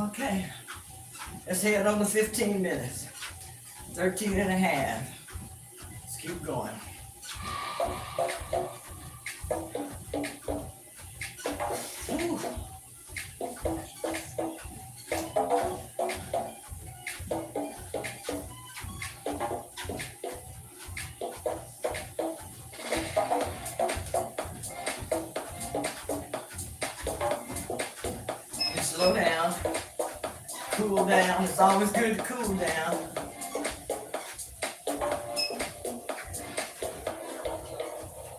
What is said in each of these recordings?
Okay, let's head on to 15 minutes. 13 and a half. Let's keep going. Ooh. Slow down, cool down. It's always good to cool down.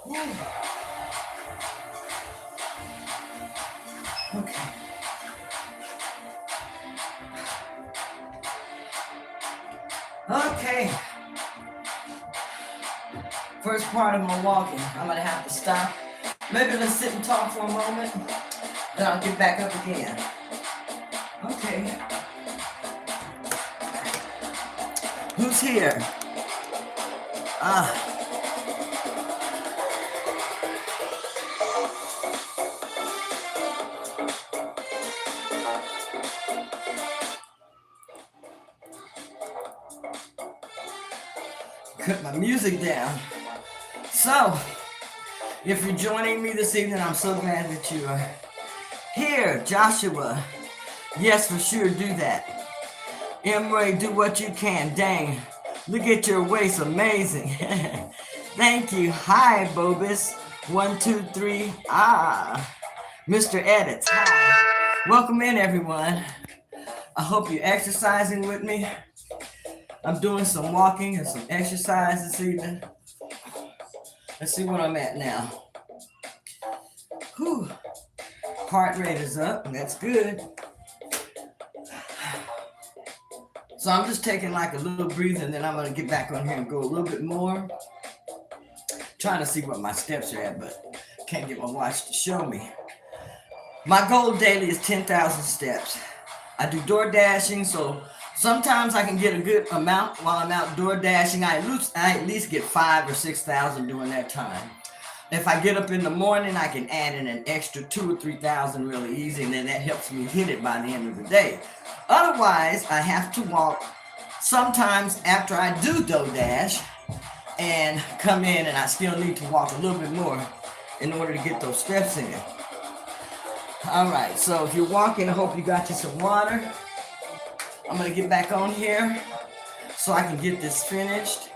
Woo. Okay. Okay. First part of my walking, I'm gonna have to stop. Maybe let's sit and talk for a moment, then I'll get back up again. Okay. Who's here? Cut my music down. So, if you're joining me this evening, I'm so glad that you are here. Joshua, yes, for sure, do that. Emre, do what you can. Dang, look at your waist, amazing. Thank you. Hi, Bobus. 1, 2, 3. Mr. Edits. Hi. Welcome in, everyone. I hope you're exercising with me. I'm doing some walking and some exercise this evening. Let's see what I'm at now. Whew. Heart rate is up, and that's good. So I'm just taking like a little breather, and then I'm gonna get back on here and go a little bit more. Trying to see what my steps are at, but can't get my watch to show me. My goal daily is 10,000 steps. I do door dashing, so sometimes I can get a good amount while I'm out door dashing. I at least get 5,000 or 6,000 during that time. If I get up in the morning, I can add in an extra 2,000 or 3,000 really easy, and then that helps me hit it by the end of the day. Otherwise, I have to walk sometimes after I do door dash and come in, and I still need to walk a little bit more in order to get those steps in. All right, so if you're walking, I hope you got you some water. I'm gonna get back on here so I can get this finished.